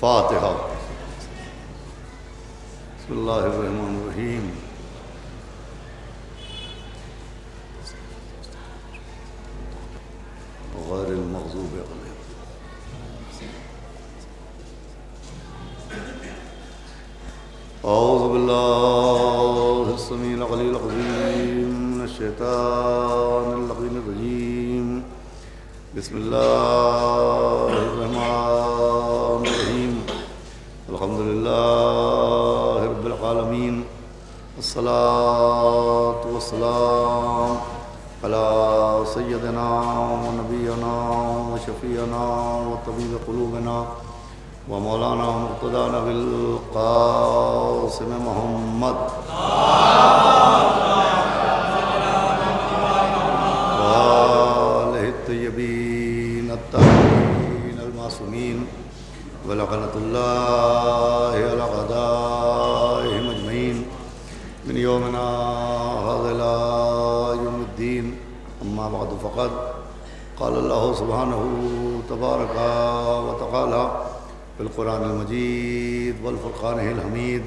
فاتحہ۔ بسم اللہ الرحمن الرحیم۔ غیر المغضوب علیہم۔ اعوذ باللہ السمیع العلیم العظیم من الشیطان اللعین الرجیم۔ بسم اللہ الرحمن الرحیم۔ الحمدللہ رب العالمین، والصلاة والسلام علی سیدنا و نبینا و شفیعنا و طبیب قلوبنا و مولانا مقتدانا بالقاسم محمد وآلہ الطیبین الطاہرین المعصومین ولعنۃ اللہ علی اعدائہم اجمعین من یومنا ھذا الی یوم الدین۔ اما بعد فقد قال اللہ سبحانہ تبارک و تعالی فی القرآن المجید والفرقان الحمید۔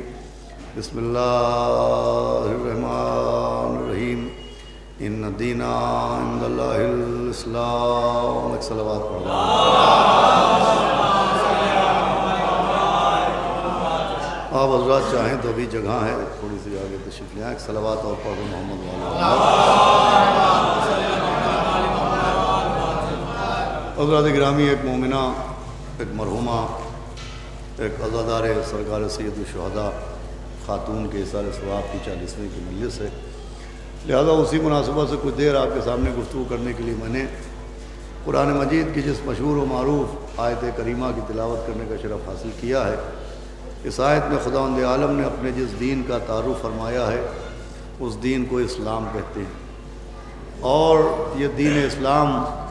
بسم اللہ الرحمن الرحیم۔ ان الدین عند اللہ الاسلام۔ ایک صلوات پڑھ لیں۔ آپ حضرات چاہیں تو ابھی جگہ ہے، تھوڑی سی آگے تشریف لے آئیں۔ ایک صلوات اور پڑھ دیں محمد والا۔ حضرات گرامی، ایک مومنہ، ایک مرحومہ، ایک عزادار سرکار سید الشہداء خاتون کے اظہار ثواب کی 40ویں کی مجلس ہے، لہذا اسی مناسبت سے کچھ دیر آپ کے سامنے گفتگو کرنے کے لیے میں نے قرآن مجید کی جس مشہور و معروف آیت کریمہ کی تلاوت کرنے کا شرف حاصل کیا ہے۔ اس آیت میں خداوند عالم نے اپنے جس دین کا تعارف فرمایا ہے اس دین کو اسلام کہتے ہیں، اور یہ دین اسلام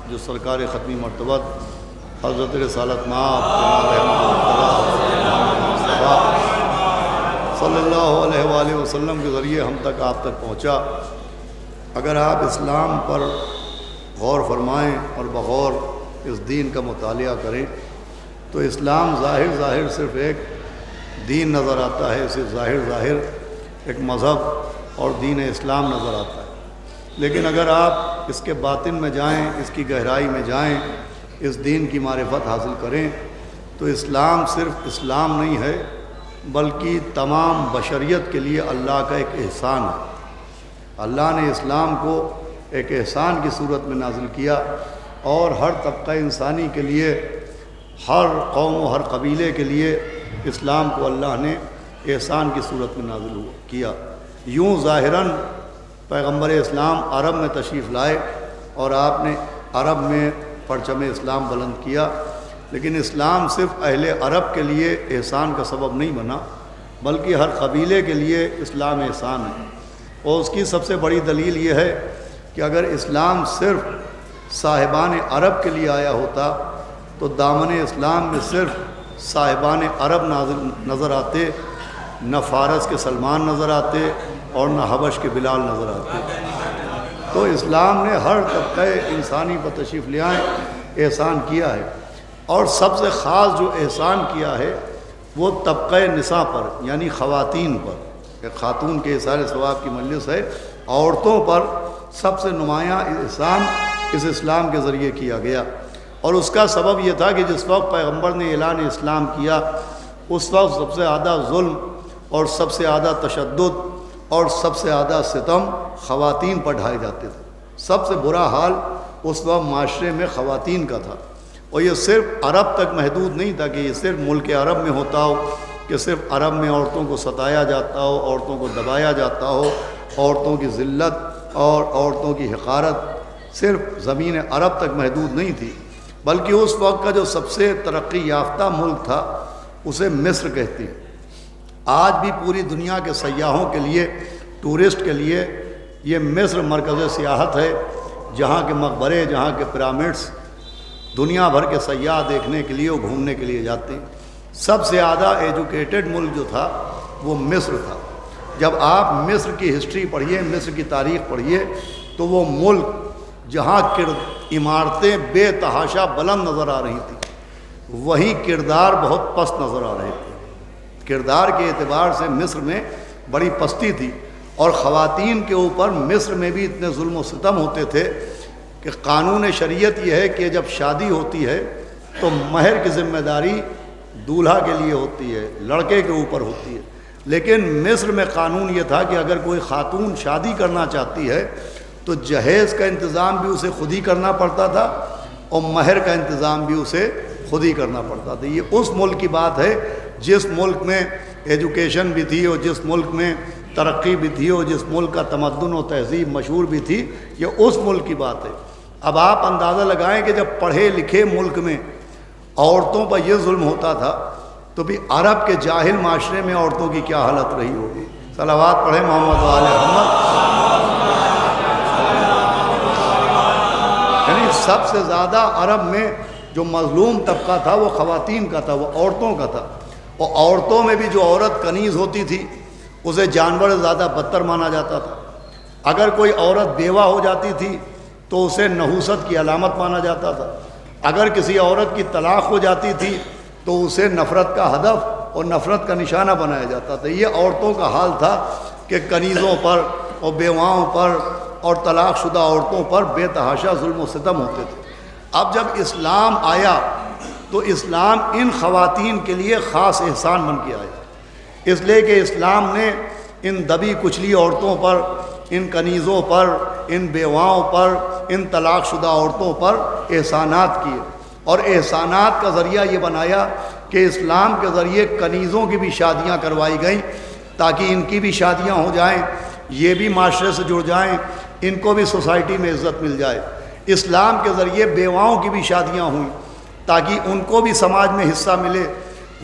جو سرکار ختمی مرتبہ حضرت رسالت مآب جناب صلی اللہ علیہ وآلہ وسلم کے ذریعے ہم تک آپ تک پہنچا، اگر آپ اسلام پر غور فرمائیں اور بغور اس دین کا مطالعہ کریں تو اسلام ظاہر صرف ایک دین نظر آتا ہے، اسے ظاہر ایک مذہب اور دین اسلام نظر آتا ہے، لیکن اگر آپ اس کے باطن میں جائیں، اس کی گہرائی میں جائیں، اس دین کی معرفت حاصل کریں تو اسلام صرف اسلام نہیں ہے بلکہ تمام بشریت کے لیے اللہ کا ایک احسان ہے۔ اللہ نے اسلام کو ایک احسان کی صورت میں نازل کیا، اور ہر طبقہ انسانی کے لیے، ہر قوم و ہر قبیلے کے لیے اسلام کو اللہ نے احسان کی صورت میں نازل کیا۔ یوں ظاہراً پیغمبر اسلام عرب میں تشریف لائے اور آپ نے عرب میں پرچم اسلام بلند کیا، لیکن اسلام صرف اہل عرب کے لیے احسان کا سبب نہیں بنا بلکہ ہر قبیلے کے لیے اسلام احسان ہے، اور اس کی سب سے بڑی دلیل یہ ہے کہ اگر اسلام صرف صاحبان عرب کے لیے آیا ہوتا تو دامن اسلام میں صرف صاحبان عرب نظر آتے، نہ فارس کے سلمان نظر آتے اور نہ حبش کے بلال نظر آتے۔ تو اسلام نے ہر طبقہ انسانی پر تشریف لے آئے احسان کیا ہے، اور سب سے خاص جو احسان کیا ہے وہ طبقہ نساء پر، یعنی خواتین پر۔ ایک خاتون کے اظہار ثواب کی مجلس ہے، عورتوں پر سب سے نمایاں احسان اس اسلام کے ذریعے کیا گیا، اور اس کا سبب یہ تھا کہ جس وقت پیغمبر نے اعلان اسلام کیا اس وقت سب سے زیادہ ظلم اور سب سے زیادہ تشدد اور سب سے زیادہ ستم خواتین پر ڈھائے جاتے تھے۔ سب سے برا حال اس وقت معاشرے میں خواتین کا تھا، اور یہ صرف عرب تک محدود نہیں تھا کہ یہ صرف ملک عرب میں ہوتا ہو کہ صرف عرب میں عورتوں کو ستایا جاتا ہو، عورتوں کو دبایا جاتا ہو، عورتوں کی ذلت اور عورتوں کی حقارت صرف زمین عرب تک محدود نہیں تھی، بلکہ اس وقت کا جو سب سے ترقی یافتہ ملک تھا اسے مصر کہتے ہیں۔ آج بھی پوری دنیا کے سیاحوں کے لیے، ٹورسٹ کے لیے یہ مصر مرکز سیاحت ہے، جہاں کے مقبرے، جہاں کے پیرامڈس دنیا بھر کے سیاح دیکھنے کے لیے اور گھومنے کے لیے جاتے ہیں۔ سب سے زیادہ ایجوکیٹڈ ملک جو تھا وہ مصر تھا۔ جب آپ مصر کی ہسٹری پڑھیے، مصر کی تاریخ پڑھیے تو وہ ملک جہاں عمارتیں بے تحاشا بلند نظر آ رہی تھیں، وہیں کردار بہت پست نظر آ رہے تھے۔ کردار کے اعتبار سے مصر میں بڑی پستی تھی، اور خواتین کے اوپر مصر میں بھی اتنے ظلم و ستم ہوتے تھے کہ قانون شریعت یہ ہے کہ جب شادی ہوتی ہے تو مہر کی ذمہ داری دولہا کے لیے ہوتی ہے، لڑکے کے اوپر ہوتی ہے۔ لیکن مصر میں قانون یہ تھا کہ اگر کوئی خاتون شادی کرنا چاہتی ہے تو جہیز کا انتظام بھی اسے خود ہی کرنا پڑتا تھا، اور مہر کا انتظام بھی اسے خود ہی کرنا پڑتا تھا۔ یہ اس ملک کی بات ہے جس ملک میں ایجوکیشن بھی تھی، اور جس ملک میں ترقی بھی تھی، اور جس ملک کا تمدن و تہذیب مشہور بھی تھی، یہ اس ملک کی بات ہے۔ اب آپ اندازہ لگائیں کہ جب پڑھے لکھے ملک میں عورتوں پر یہ ظلم ہوتا تھا تو بھی عرب کے جاہل معاشرے میں عورتوں کی کیا حالت رہی ہوگی۔ صلوات پڑھیں محمد و آل محمد۔ یعنی سب سے زیادہ عرب میں جو مظلوم طبقہ تھا وہ خواتین کا تھا، وہ عورتوں کا تھا، اور عورتوں میں بھی جو عورت کنیز ہوتی تھی اسے جانور سے زیادہ بدتر مانا جاتا تھا۔ اگر کوئی عورت بیوہ ہو جاتی تھی تو اسے نحوست کی علامت مانا جاتا تھا۔ اگر کسی عورت کی طلاق ہو جاتی تھی تو اسے نفرت کا ہدف اور نفرت کا نشانہ بنایا جاتا تھا۔ یہ عورتوں کا حال تھا کہ کنیزوں پر اور بیواؤں پر اور طلاق شدہ عورتوں پر بے تحاشا ظلم و ستم ہوتے تھے۔ اب جب اسلام آیا تو اسلام ان خواتین کے لیے خاص احسان بن کے آیا، اس لیے کہ اسلام نے ان دبی کچلی عورتوں پر، ان کنیزوں پر، ان بیواؤں پر، ان طلاق شدہ عورتوں پر احسانات کیے، اور احسانات کا ذریعہ یہ بنایا کہ اسلام کے ذریعے کنیزوں کی بھی شادیاں کروائی گئیں تاکہ ان کی بھی شادیاں ہو جائیں، یہ بھی معاشرے سے جڑ جائیں، ان کو بھی سوسائٹی میں عزت مل جائے۔ اسلام کے ذریعے بیواؤں کی بھی شادیاں ہوئیں تاکہ ان کو بھی سماج میں حصہ ملے،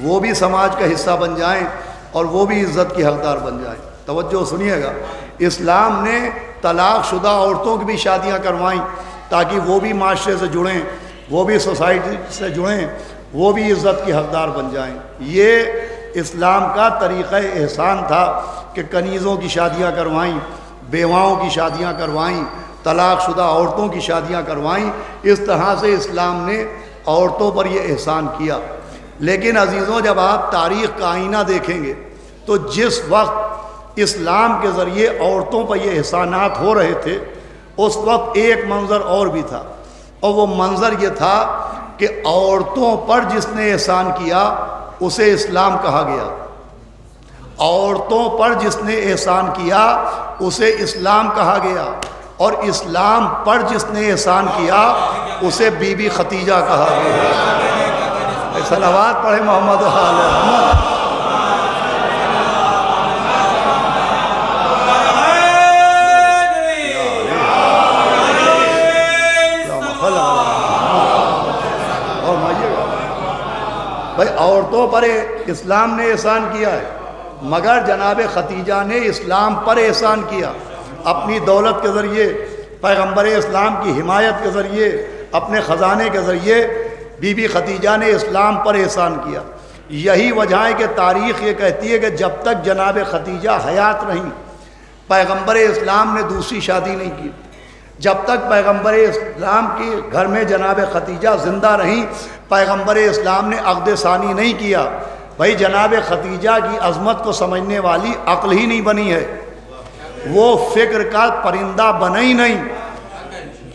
وہ بھی سماج کا حصہ بن جائیں اور وہ بھی عزت کی حقدار بن جائیں۔ توجہ سنیے گا، اسلام نے طلاق شدہ عورتوں کی بھی شادیاں کروائیں تاکہ وہ بھی معاشرے سے جڑیں، وہ بھی سوسائٹی سے جڑیں، وہ بھی عزت کی حقدار بن جائیں۔ یہ اسلام کا طریقہ احسان تھا کہ کنیزوں کی شادیاں کروائیں، بیواؤں کی شادیاں کروائیں، طلاق شدہ عورتوں کی شادیاں کروائیں۔ اس طرح سے اسلام نے عورتوں پر یہ احسان کیا۔ لیکن عزیزوں، جب آپ تاریخ کا آئینہ دیکھیں گے تو جس وقت اسلام کے ذریعے عورتوں پر یہ احسانات ہو رہے تھے اس وقت ایک منظر اور بھی تھا، اور وہ منظر یہ تھا کہ عورتوں پر جس نے احسان کیا اسے اسلام کہا گیا، عورتوں پر جس نے احسان کیا اسے اسلام کہا گیا، اور اسلام پر جس نے احسان کیا اسے بی بی ختیجہ کہا گیا۔ صلوات پڑھے محمد و آل محمد۔ بھائی عورتوں پر اسلام نے احسان کیا ہے، مگر جناب ختیجہ نے اسلام پر احسان کیا، اپنی دولت کے ذریعے، پیغمبر اسلام کی حمایت کے ذریعے، اپنے خزانے کے ذریعے بی بی ختیجہ نے اسلام پر احسان کیا۔ یہی وجہ ہے کہ تاریخ یہ کہتی ہے کہ جب تک جناب ختیجہ حیات رہیں پیغمبر اسلام نے دوسری شادی نہیں کی، جب تک پیغمبر اسلام کی گھر میں جناب ختیجہ زندہ رہیں پیغمبر اسلام نے عقد ثانی نہیں کیا۔ بھائی جناب ختیجہ کی عظمت کو سمجھنے والی عقل ہی نہیں بنی ہے، وہ فکر کا پرندہ بنا ہی نہیں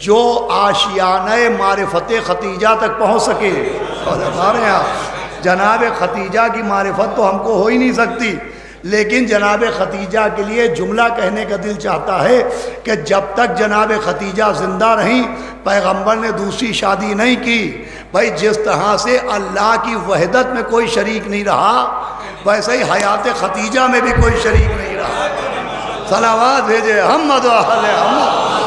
جو آشیانہ معرفت ختیجہ تک پہنچ سکے۔ اور ہمارے یہاں جناب ختیجہ کی معرفت تو ہم کو ہو ہی نہیں سکتی، لیکن جناب ختیجہ کے لیے جملہ کہنے کا دل چاہتا ہے کہ جب تک جناب ختیجہ زندہ رہیں پیغمبر نے دوسری شادی نہیں کی۔ بھائی جس طرح سے اللہ کی وحدت میں کوئی شریک نہیں رہا ویسے ہی حیات ختیجہ میں بھی کوئی شریک نہیں رہا۔ صلوات بھیجے محمد و آل محمد۔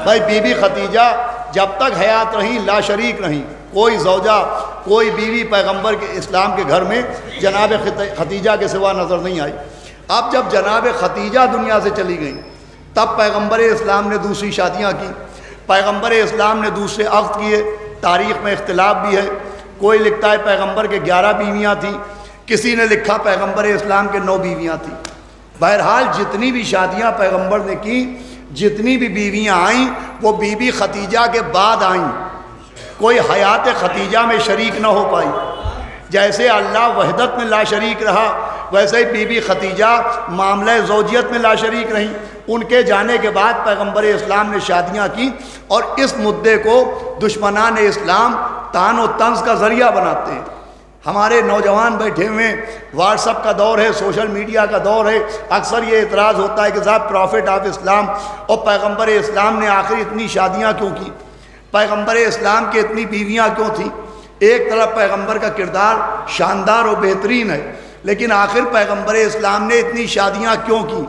بھائی بی بی ختیجہ جب تک حیات رہیں لا شریک رہیں، کوئی زوجہ کوئی بیوی پیغمبر کے اسلام کے گھر میں جناب ختیجہ کے سوا نظر نہیں آئی۔ اب جب جناب ختیجہ دنیا سے چلی گئیں تب پیغمبر اسلام نے دوسری شادیاں کی، پیغمبر اسلام نے دوسرے عقد کیے۔ تاریخ میں اختلاف بھی ہے، کوئی لکھتا ہے پیغمبر کے 11 بیویاں تھیں، کسی نے لکھا پیغمبر اسلام کے 9 بیویاں تھیں۔ بہرحال جتنی بھی شادیاں پیغمبر نے کی جتنی بھی بیویاں آئیں وہ بی بی ختیجہ کے بعد آئیں، کوئی حیات ختیجہ میں شریک نہ ہو پائی۔ جیسے اللہ وحدت میں لا شریک رہا، ویسے ہی بی بی ختیجہ معاملہ زوجیت میں لا شریک رہیں۔ ان کے جانے کے بعد پیغمبر اسلام نے شادیاں کی، اور اس مدعے کو دشمنان اسلام طعن و طنز کا ذریعہ بناتے ہیں۔ ہمارے نوجوان بیٹھے ہوئے، واٹس ایپ کا دور ہے، سوشل میڈیا کا دور ہے، اکثر یہ اعتراض ہوتا ہے کہ صاحب پروفٹ آف اسلام اور پیغمبر اسلام نے آخر اتنی شادیاں کیوں کی، پیغمبر اسلام کی اتنی بیویاں کیوں تھیں؟ ایک طرف پیغمبر کا کردار شاندار و بہترین ہے، لیکن آخر پیغمبر اسلام نے اتنی شادیاں کیوں کی،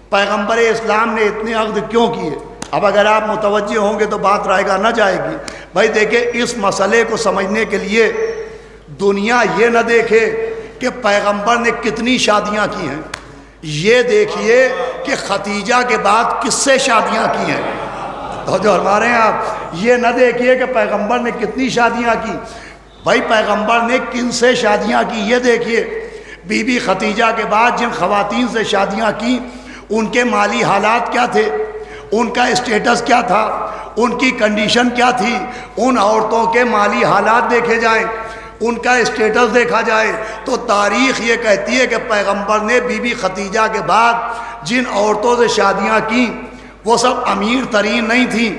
پیغمبر اسلام نے اتنے عقد کیوں کیے؟ اب اگر آپ متوجہ ہوں گے تو بات رائے گاہ نہ جائے گی۔ بھائی دیکھیں، اس مسئلے کو سمجھنے کے لیے دنیا یہ نہ دیکھے کہ پیغمبر نے کتنی شادیاں کی ہیں، یہ دیکھیے کہ ختیجہ کے بعد کس سے شادیاں کی ہیں۔ تو جو ہمارے ہیں آپ یہ نہ دیکھیے کہ پیغمبر نے کتنی شادیاں کی، بھائی پیغمبر نے کن سے شادیاں کی یہ دیکھیے۔ بی بی ختیجہ کے بعد جن خواتین سے شادیاں کی ان کے مالی حالات کیا تھے، ان کا اسٹیٹس کیا تھا، ان کی کنڈیشن کیا تھی، ان عورتوں کے مالی حالات دیکھے جائیں، ان کا اسٹیٹس دیکھا جائے تو تاریخ یہ کہتی ہے کہ پیغمبر نے بی بی ختیجہ کے بعد جن عورتوں سے شادیاں کی وہ سب امیر ترین نہیں تھیں،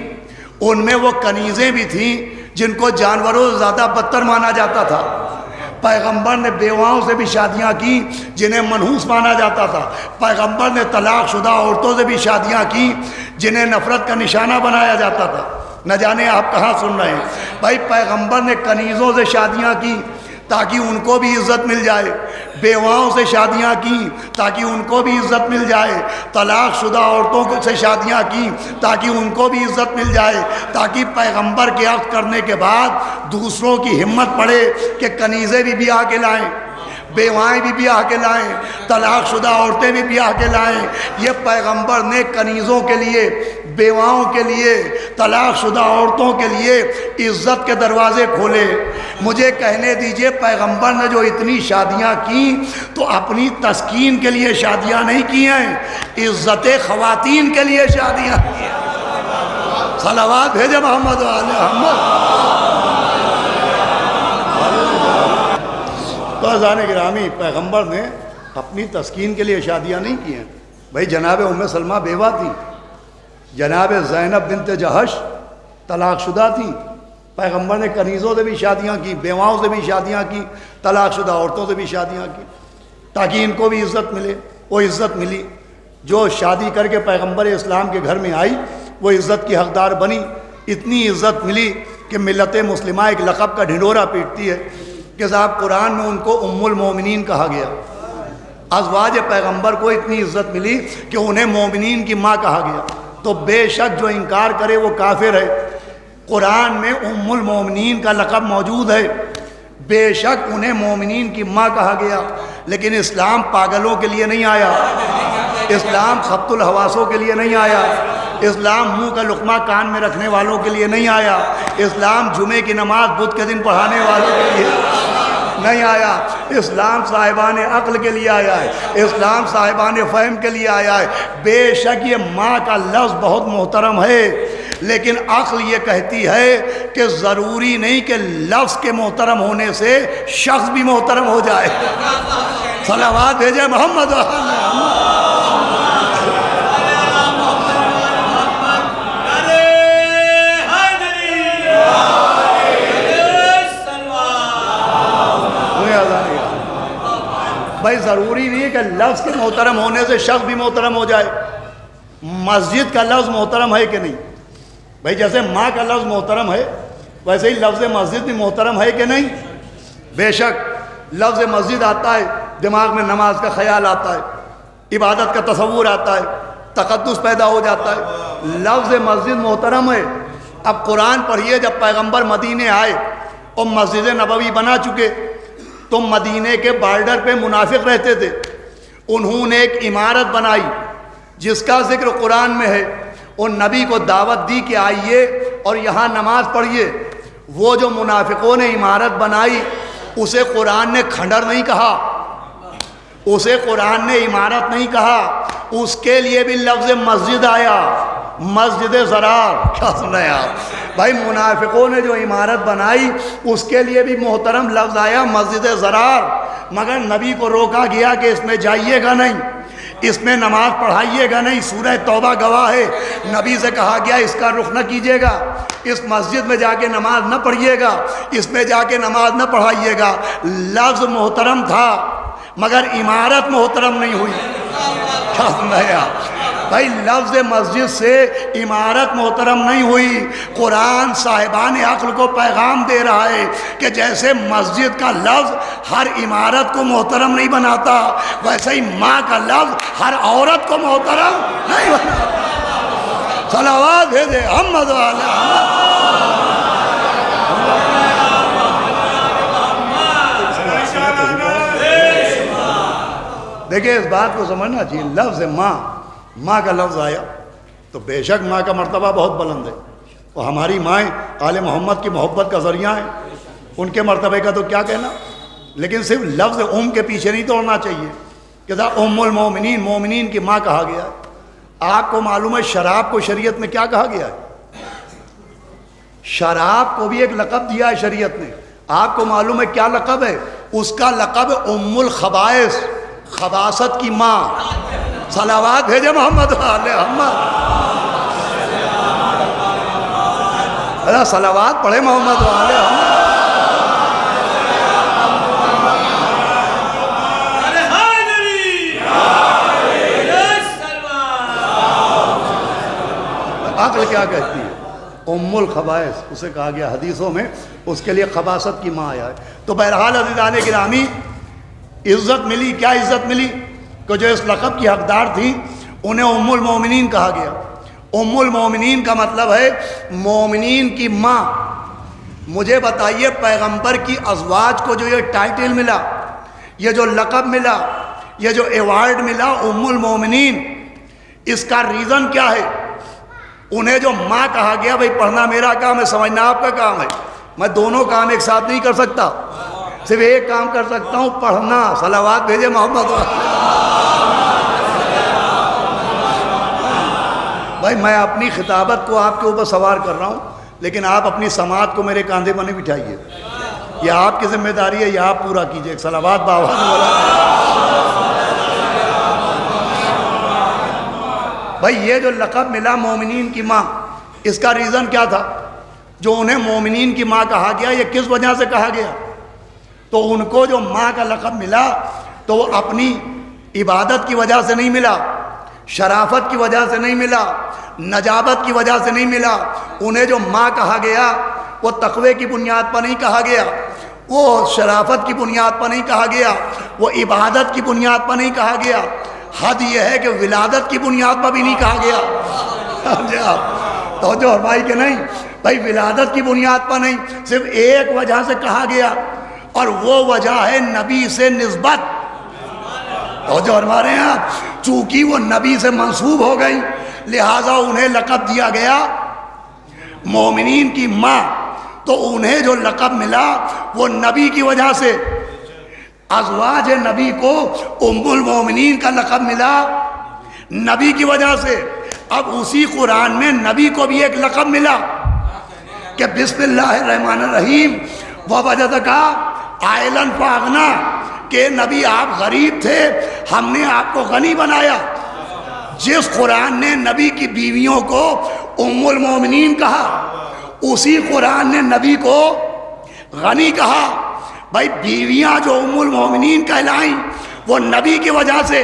ان میں وہ کنیزیں بھی تھیں جن کو جانوروں سے زیادہ بدتر مانا جاتا تھا۔ پیغمبر نے بیواؤں سے بھی شادیاں کی جنہیں منحوس مانا جاتا تھا۔ پیغمبر نے طلاق شدہ عورتوں سے بھی شادیاں کی جنہیں نفرت کا نشانہ بنایا جاتا تھا۔ نہ جانے آپ کہاں سن رہے ہیں۔ بھائی پیغمبر نے کنیزوں سے شادیاں کی تاکہ ان کو بھی عزت مل جائے، بیواؤں سے شادیاں کی تاکہ ان کو بھی عزت مل جائے، طلاق شدہ عورتوں سے شادیاں کی تاکہ ان کو بھی عزت مل جائے، تاکہ پیغمبر کے عقد کرنے کے بعد دوسروں کی ہمت پڑے کہ کنیزیں بھی بیاہ کے لائیں، بیوائیں بھی بیاہ کے لائیں، طلاق شدہ عورتیں بھی بیاہ کے لائیں۔ یہ پیغمبر نے کنیزوں کے لیے، بیواؤں کے لیے، طلاق شدہ عورتوں کے لیے عزت کے دروازے کھولے۔ مجھے کہنے دیجئے پیغمبر نے جو اتنی شادیاں کی تو اپنی تسکین کے لیے شادیاں نہیں کی ہیں، عزت خواتین کے لیے شادیاں کی ہیں۔ صلوات بھیجے محمد و آل محمد۔ تو عزیزان گرامی، پیغمبر نے اپنی تسکین کے لیے شادیاں نہیں کی ہیں۔ بھائی جناب ام سلمہ بیوہ تھی، جناب زینب بنت جہش طلاق شدہ تھی، پیغمبر نے کنیزوں سے بھی شادیاں کی، بیواؤں سے بھی شادیاں کی، طلاق شدہ عورتوں سے بھی شادیاں کی تاکہ ان کو بھی عزت ملے۔ وہ عزت ملی، جو شادی کر کے پیغمبر اسلام کے گھر میں آئی وہ عزت کی حقدار بنی۔ اتنی عزت ملی کہ ملت مسلمہ ایک لقب کا ڈھنڈورا پیٹتی ہے کہ صاحب قرآن میں ان کو ام المومنین کہا گیا۔ ازواج پیغمبر کو اتنی عزت ملی کہ انہیں مومنین کی ماں کہا گیا۔ تو بے شک جو انکار کرے وہ کافر ہے۔ قرآن میں ام المومنین کا لقب موجود ہے، بے شک انہیں مومنین کی ماں کہا گیا، لیکن اسلام پاگلوں کے لیے نہیں آیا، اسلام خبط الحواسوں کے لیے نہیں آیا، اسلام منہ کا لقمہ کان میں رکھنے والوں کے لیے نہیں آیا، اسلام جمعے کی نماز بدھ کے دن پڑھانے والوں کے لیے نہیں آیا، اسلام صاحبان عقل کے لیے آیا ہے، اسلام صاحبان فہم کے لیے آیا ہے۔ بے شک یہ ماں کا لفظ بہت محترم ہے، لیکن عقل یہ کہتی ہے کہ ضروری نہیں کہ لفظ کے محترم ہونے سے شخص بھی محترم ہو جائے۔ صلوات بھیجے محمد و آل محمد۔ بھائی ضروری نہیں ہے کہ لفظ کے محترم ہونے سے شخص بھی محترم ہو جائے۔ مسجد کا لفظ محترم ہے کہ نہیں؟ بھائی جیسے ماں کا لفظ محترم ہے ویسے ہی لفظ مسجد بھی محترم ہے کہ نہیں؟ بے شک لفظ مسجد آتا ہے دماغ میں نماز کا خیال آتا ہے، عبادت کا تصور آتا ہے، تقدس پیدا ہو جاتا ہے۔ لفظ مسجد محترم ہے۔ اب قرآن پڑھیے، جب پیغمبر مدینے آئے اور مسجد نبوی بنا چکے تو مدینے کے بارڈر پہ منافق رہتے تھے، انہوں نے ایک عمارت بنائی جس کا ذکر قرآن میں ہے، اور نبی کو دعوت دی کہ آئیے اور یہاں نماز پڑھیے۔ وہ جو منافقوں نے عمارت بنائی اسے قرآن نے کھنڈر نہیں کہا، اسے قرآن نے عمارت نہیں کہا، اس کے لیے بھی لفظ مسجد آیا۔ مسجد ضرار. کیا سن رہے ہیں آپ بھائی؟ منافقوں نے جو عمارت بنائی اس کے لیے بھی محترم لفظ آیا مسجد ضرار، مگر نبی کو روکا گیا کہ اس میں جائیے گا نہیں، اس میں نماز پڑھائیے گا نہیں. سورہ توبہ گواہ ہے، نبی سے کہا گیا اس کا رخ نہ کیجیے گا، اس مسجد میں جا کے نماز نہ پڑھیے گا، اس میں جا کے نماز نہ پڑھائیے گا. لفظ محترم تھا مگر عمارت محترم نہیں ہوئی. کیا سن رہے ہیں آپ بھائی؟ لفظ مسجد سے عمارت محترم نہیں ہوئی. قرآن صاحبان عقل کو پیغام دے رہا ہے کہ جیسے مسجد کا لفظ ہر عمارت کو محترم نہیں بناتا، ویسے ہی ماں کا لفظ ہر عورت کو محترم نہیں بناتا. صلوات بھیجے محمد والے. دیکھیں اس بات کو سمجھنا چاہیے. لفظ ماں کا لفظ آیا تو بے شک ماں کا مرتبہ بہت بلند ہے، اور ہماری مائیں آل محمد کی محبت کا ذریعہ ہیں، ان کے مرتبے کا تو کیا کہنا. لیکن صرف لفظ کے پیچھے نہیں توڑنا چاہیے کہ ام المومنین، مومنین کی ماں کہا گیا ہے. آپ کو معلوم ہے شراب کو شریعت میں کیا کہا گیا ہے؟ شراب کو بھی ایک لقب دیا ہے شریعت نے. آپ کو معلوم ہے کیا لقب ہے؟ اس کا لقب ام الخبائث، خباثت کی ماں. صلوات بھیجے محمد علیہ محمد. صلوات پڑھے محمد علیہ محمد. عقل کیا کہتی ہے؟ ام الخبائث اسے کہا گیا حدیثوں میں، اس کے لیے خباثت کی ماں آیا ہے. تو بہرحال عزیزان گرامی، عزت ملی. کیا عزت ملی؟ کہ جو اس لقب کی حقدار تھی انہیں ام المومنین کہا گیا. ام المومنین کا مطلب ہے مومنین کی ماں. مجھے بتائیے پیغمبر کی ازواج کو جو یہ ٹائٹل ملا، یہ جو لقب ملا، یہ جو ایوارڈ ملا ام المومنین، اس کا ریزن کیا ہے؟ انہیں جو ماں کہا گیا، بھئی پڑھنا میرا کام ہے، سمجھنا آپ کا کام ہے. میں دونوں کام ایک ساتھ نہیں کر سکتا، صرف ایک کام کر سکتا ہوں، پڑھنا. صلوات بھیجے محمد. بھائی میں اپنی خطابت کو آپ کے اوپر سوار کر رہا ہوں، لیکن آپ اپنی سماعت کو میرے کاندھے پر نہیں بٹھائیے. یہ آپ کی ذمہ داری ہے، یہ آپ پورا کیجئے. صلوات باوان والا. بھائی یہ جو لقب ملا مومنین کی ماں، اس کا ریزن کیا تھا؟ جو انہیں مومنین کی ماں کہا گیا، یہ کس وجہ سے کہا گیا؟ تو ان کو جو ماں کا لقب ملا تو وہ اپنی عبادت کی وجہ سے نہیں ملا، شرافت کی وجہ سے نہیں ملا، نجابت کی وجہ سے نہیں ملا. انہیں جو ماں کہا گیا وہ تقوی کی بنیاد پر نہیں کہا گیا، وہ شرافت کی بنیاد پر نہیں کہا گیا، وہ عبادت کی بنیاد پر نہیں کہا گیا. حد یہ ہے کہ ولادت کی بنیاد پر بھی نہیں کہا گیا. توجہ فرمائی کہ نہیں بھائی؟ ولادت کی بنیاد پر نہیں، صرف ایک وجہ سے کہا گیا، اور وہ وجہ ہے نبی سے نسبت. توجہ فرما رہے ہیں آپ؟ چونکہ وہ نبی سے منسوب ہو گئی لہٰذا انہیں لقب دیا گیا مومنین کی ماں. تو انہیں جو لقب ملا وہ نبی کی وجہ سے. ازواج نبی کو ام المومنین کا لقب ملا نبی کی وجہ سے. اب اسی قرآن میں نبی کو بھی ایک لقب ملا کہ بسم اللہ الرحمن الرحیم ووجدک عائلا فاغنا، کہ نبی آپ غریب تھے، ہم نے آپ کو غنی بنایا. جس قرآن نے نبی کی بیویوں کو ام المومنین کہا، اسی قرآن نے نبی کو غنی کہا. بھائی بیویاں جو ام المومنین کہلائیں وہ نبی کی وجہ سے.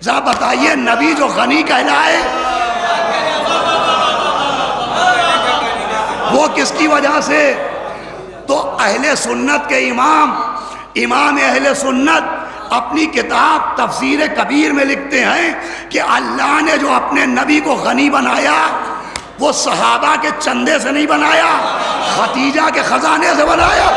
ذرا بتائیے نبی جو غنی کہلائے وہ کس کی وجہ سے؟ تو اہل سنت کے امام اہل سنت اپنی کتاب تفسیر کبیر میں لکھتے ہیں کہ اللہ نے جو اپنے نبی کو غنی بنایا وہ صحابہ کے چندے سے نہیں بنایا، ختیجہ کے خزانے سے بنایا.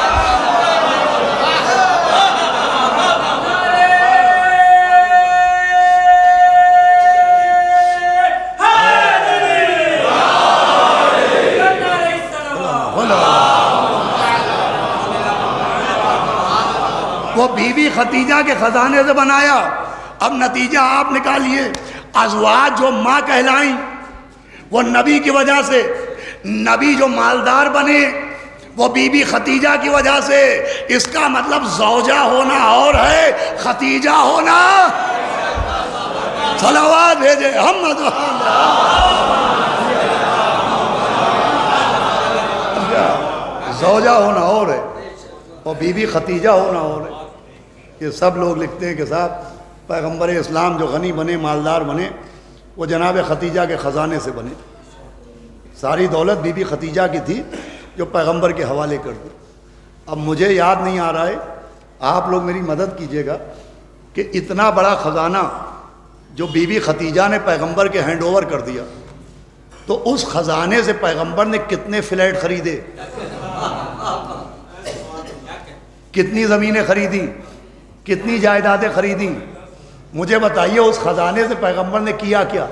وہ بی بی ختیجہ کے خزانے سے بنایا. اب نتیجہ آپ نکالیے، ازواج جو ماں کہلائیں وہ نبی کی وجہ سے، نبی جو مالدار بنے وہ بی بی ختیجہ کی وجہ سے۔ اس کا مطلب زوجہ ہونا اور ہے، ختیجہ ہونا۔ صلوات بھیجے محمد زوجہ ہونا اور ہے اور بی بی ختیجہ ہونا اور ہے۔ یہ سب لوگ لکھتے ہیں کہ صاحب پیغمبر اسلام جو غنی بنے، مالدار بنے، وہ جناب ختیجہ کے خزانے سے بنے۔ ساری دولت بی بی ختیجہ کی تھی جو پیغمبر کے حوالے کر دی۔ اب مجھے یاد نہیں آ رہا ہے، آپ لوگ میری مدد کیجئے گا کہ اتنا بڑا خزانہ جو بی بی ختیجہ نے پیغمبر کے ہینڈ اوور کر دیا، تو اس خزانے سے پیغمبر نے کتنے فلیٹ خریدے، کتنی زمینیں خریدیں، کتنی جائیدادیں خریدیں؟ مجھے بتائیے اس خزانے سے پیغمبر نے کیا کیا؟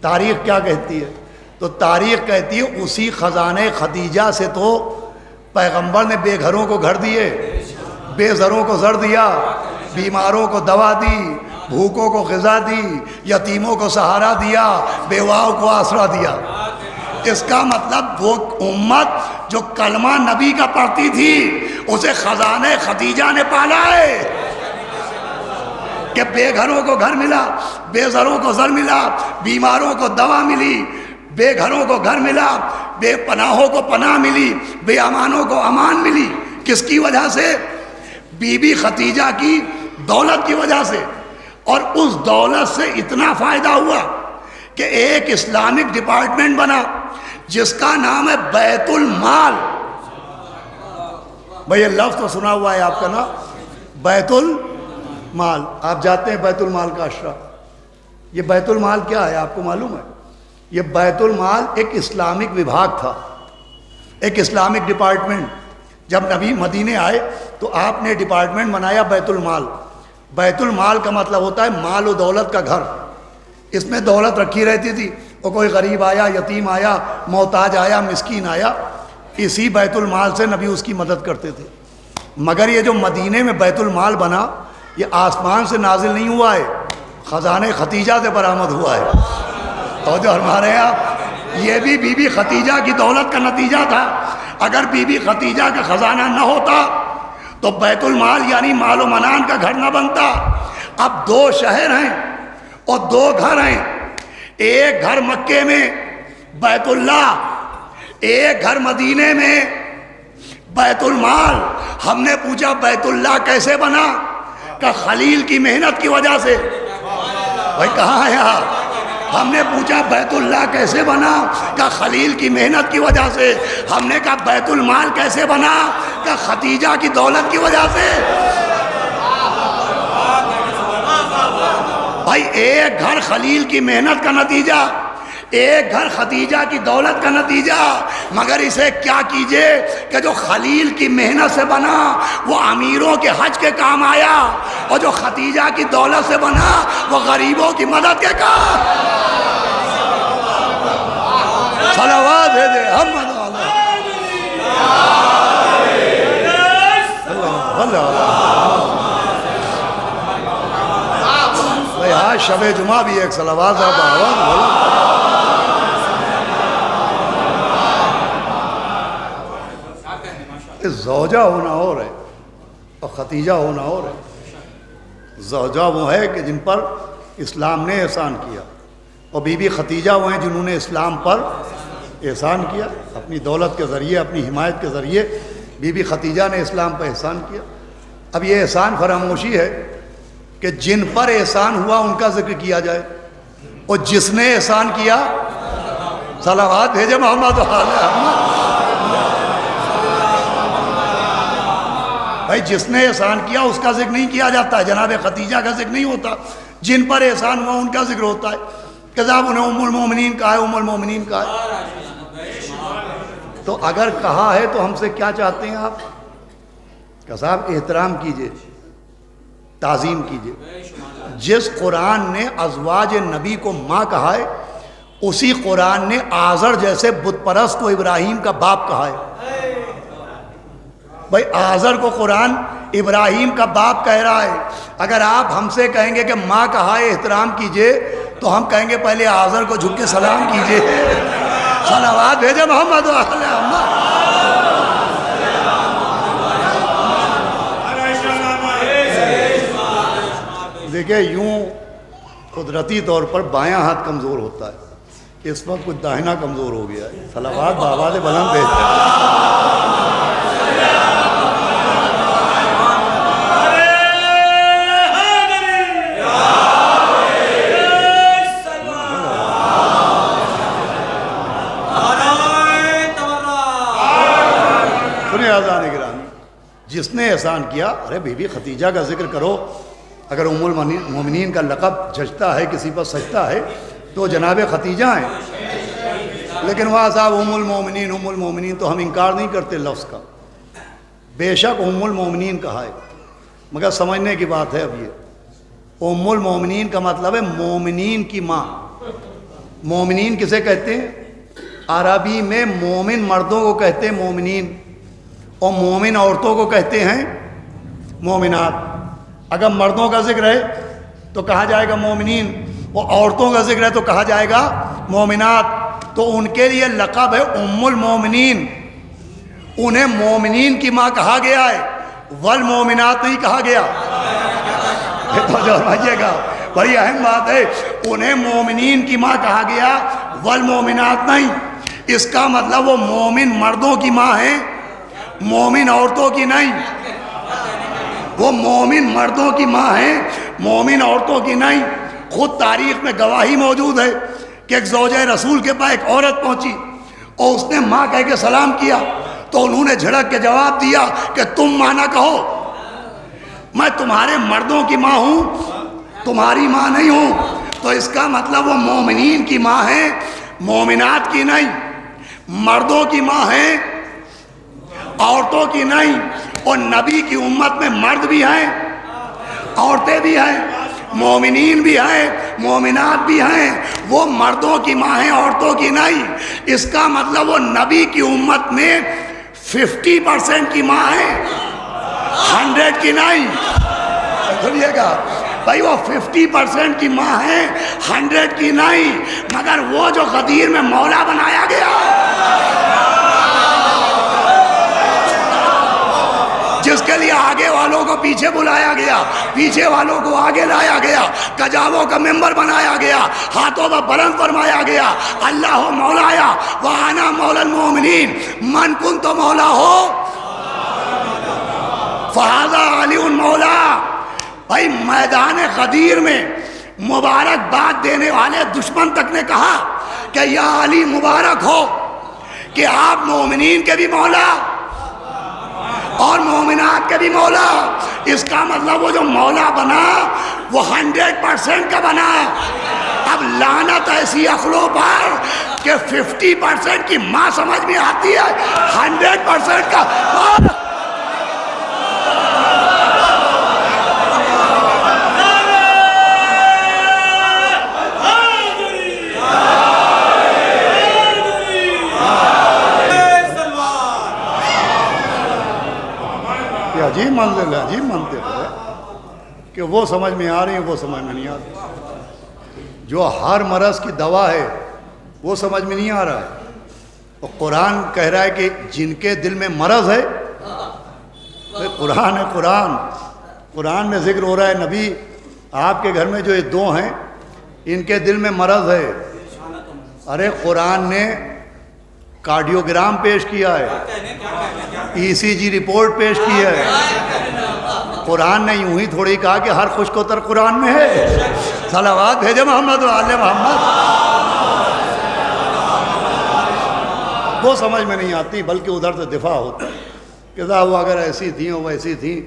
تاریخ کیا کہتی ہے؟ تو تاریخ کہتی ہے اسی خزانے ختیجہ سے تو پیغمبر نے بے گھروں کو گھر دیے، بے زروں کو زر دیا، بیماروں کو دوا دی، بھوکوں کو غذا دی، یتیموں کو سہارا دیا، بیواؤں کو آسرا دیا۔ اس کا مطلب وہ امت جو کلمہ نبی کا پڑھتی تھی اسے خزانے ختیجہ نے پالا ہے کہ بے گھروں کو گھر ملا، بے زروں کو زر ملا، بیماروں کو دوا ملی، بے گھروں کو گھر ملا، بے پناہوں کو پناہ ملی، بے امانوں کو امان ملی۔ کس کی وجہ سے؟ بی بی ختیجہ کی دولت کی وجہ سے۔ اور اس دولت سے اتنا فائدہ ہوا کہ ایک اسلامک ڈپارٹمنٹ بنا جس کا نام ہے بیت المال۔ بھئی یہ لفظ تو سنا ہوا ہے آپ کا نا، بیت المال۔ آپ جاتے ہیں بیت المال کا اشرا، یہ بیت المال کیا ہے آپ کو معلوم ہے؟ یہ بیت المال ایک اسلامک وبھاگ تھا، ایک اسلامک ڈپارٹمنٹ۔ جب نبی مدینے آئے تو آپ نے ڈپارٹمنٹ بنایا بیت المال۔ بیت المال کا مطلب ہوتا ہے مال و دولت کا گھر۔ اس میں دولت رکھی رہتی تھی، اور کوئی غریب آیا، یتیم آیا، محتاج آیا، مسکین آیا، اسی بیت المال سے نبی اس کی مدد کرتے تھے۔ مگر یہ جو مدینے میں بیت المال بنا یہ آسمان سے نازل نہیں ہوا ہے، خزانے ختیجہ سے برآمد ہوا ہے۔ اور جو ہمارے یہاں یہ بھی بی بی ختیجہ کی دولت کا نتیجہ تھا۔ اگر بی بی ختیجہ کا خزانہ نہ ہوتا تو بیت المال یعنی مال و منان کا گھر نہ بنتا۔ اب دو شہر ہیں اور دو گھر ہیں، ایک گھر مکے میں بیت اللہ، ایک گھر مدینے میں بیت المال۔ ہم نے پوچھا بیت اللہ کیسے بنا؟ کہ خلیل کی محنت کی وجہ سے۔ بھائی کہاں ہے آپ؟ ہم نے پوچھا بیت اللہ کیسے بنا؟ کہ خلیل کی محنت کی وجہ سے۔ ہم نے کہا بیت المال کیسے بنا؟ کہ ختیجہ کی دولت کی وجہ سے۔ بھائی ایک گھر خلیل کی محنت کا نتیجہ، ایک گھر ختیجہ کی دولت کا نتیجہ۔ مگر اسے کیا کیجئے کہ جو خلیل کی محنت سے بنا وہ امیروں کے حج کے کام آیا، اور جو ختیجہ کی دولت سے بنا وہ غریبوں کی مدد کے کام۔ صلوات بھیجے محمد بھائی آج شب جمعہ بھی ایک صلوات زوجہ ہونا اور ہے اور ختیجہ ہونا اور ہے۔ زوجہ وہ ہے کہ جن پر اسلام نے احسان کیا، اور بی بی ختیجہ وہ ہیں جنہوں نے اسلام پر احسان کیا اپنی دولت کے ذریعے، اپنی حمایت کے ذریعے۔ بی بی ختیجہ نے اسلام پر احسان کیا۔ اب یہ احسان فراموشی ہے کہ جن پر احسان ہوا ان کا ذکر کیا جائے، اور جس نے احسان کیا صلوات بھیجے محمد بھائی جس نے احسان کیا اس کا ذکر نہیں کیا جاتا ہے، جناب ختیجہ کا ذکر نہیں ہوتا۔ جن پر احسان ہوا ان کا ذکر ہوتا ہے کہ صاحب انہیں ام المومنین کہا ہے، ام المومنین کہا ہے۔ تو اگر کہا ہے تو ہم سے کیا چاہتے ہیں آپ؟ کہ صاحب احترام کیجئے، تعظیم کیجئے۔ جس قرآن نے ازواج نبی کو ماں کہا ہے اسی قرآن نے آزر جیسے بت پرست کو ابراہیم کا باپ کہا ہے۔ بھائی آزر کو قرآن ابراہیم کا باپ کہہ رہا ہے۔ اگر آپ ہم سے کہیں گے کہ ماں کہا ہے احترام کیجئے تو ہم کہیں گے پہلے آذر کو جھک کے سلام کیجئے. صلوات بھیجے محمد و آل محمد. دیکھیں یوں قدرتی طور پر بایاں ہاتھ کمزور ہوتا ہے، اس وقت کچھ داہنا کمزور ہو گیا ہے. صلوات بآواز بلند بھیجتے ہیں. جس نے احسان کیا، ارے بی بی خدیجہ کا ذکر کرو. اگر ام المومنین کا لقب جچتا ہے، کسی پر سجتا ہے تو جناب خدیجہ ہیں. لیکن وہاں صاحب ام المومنین تو ہم انکار نہیں کرتے لفظ کا، بے شک ام المومنین کہا ہے، مگر سمجھنے کی بات ہے. اب یہ ام المومنین کا مطلب ہے مومنین کی ماں. مومنین کسے کہتے ہیں؟ عربی میں مومن مردوں کو کہتے ہیں مومنین، اور مومن عورتوں کو کہتے ہیں مومنات. اگر مردوں کا ذکر ہے تو کہا جائے گا مومنین، اور عورتوں کا ذکر ہے تو کہا جائے گا مومنات. تو ان کے لیے لقب ہے ام المومنین. انہیں مومنین کی ماں کہا گیا ہے، والمومنات نہیں کہا گیا. تو جو سمجھیے گا بڑی اہم بات ہے، انہیں مومنین کی ماں کہا گیا، والمومنات نہیں. اس کا مطلب وہ مومن مردوں کی ماں ہے، مومن عورتوں کی نہیں. وہ مومن مردوں کی ماں ہیں، مومن عورتوں کی نہیں. خود تاریخ میں گواہی موجود ہے کہ ایک زوجہ رسول کے پاس ایک عورت پہنچی اور اس نے ماں کہہ کے سلام کیا، تو انہوں نے جھڑک کے جواب دیا کہ تم ماں نہ کہو، میں تمہارے مردوں کی ماں ہوں، تمہاری ماں نہیں ہوں. تو اس کا مطلب وہ مومنین کی ماں ہے، مومنات کی نہیں. مردوں کی ماں ہے، عورتوں کی نہیں. اور نبی کی امت میں مرد بھی ہیں، عورتیں بھی ہیں، مومنین بھی ہیں، مومنات بھی ہیں. وہ مردوں کی ماں ہیں، عورتوں کی نہیں. اس کا مطلب وہ نبی کی امت میں 50% کی ماں ہے، 100 کی نہیں. سنیے گا بھائی، وہ 50% کی ماں ہے، 100 کی نہیں. مگر وہ جو غدیر میں مولا بنایا گیا، جس کے لیے آگے والوں کو پیچھے بلایا گیا، پیچھے والوں کو آگے لایا گیا، کجاووں کا ممبر بنایا گیا، ہاتھوں پر بلند فرمایا گیا، اللہ مولایا وانا مولا المومنین من کنت مولا ہو فہذا علی مولا. بھائی میدان غدیر میں مبارکباد دینے والے دشمن تک نے کہا کہ یا علی مبارک ہو کہ آپ مومنین کے بھی مولا اور مومنات کے بھی مولا. اس کا مطلب وہ جو مولا بنا وہ 100% کا بنا. اب لعنت ایسی عقلوں پر کہ 50% کی ماں سمجھ میں آتی ہے، 100% کا عجیب منزل ہے، عجیب منطق ہے کہ وہ سمجھ میں آ رہی ہیں، وہ سمجھ میں نہیں آ رہی. جو ہر مرض کی دوا ہے وہ سمجھ میں نہیں آ رہا ہے. اور قرآن کہہ رہا ہے کہ جن کے دل میں مرض ہے، قرآن ہے، قرآن میں ذکر ہو رہا ہے نبی آپ کے گھر میں جو یہ دو ہیں ان کے دل میں مرض ہے. ارے قرآن نے کارڈیوگرام پیش کیا ہے، ECG رپورٹ پیش کی ہے. قرآن نے یوں ہی تھوڑی کہا کہ ہر خشک و تر قرآن میں ہے. صلوات بھیجے محمد و آل محمد. وہ سمجھ میں نہیں آتی، بلکہ ادھر سے دفاع ہوتا ہے کہ صاحب وہ اگر ایسی تھیں اور ویسی تھیں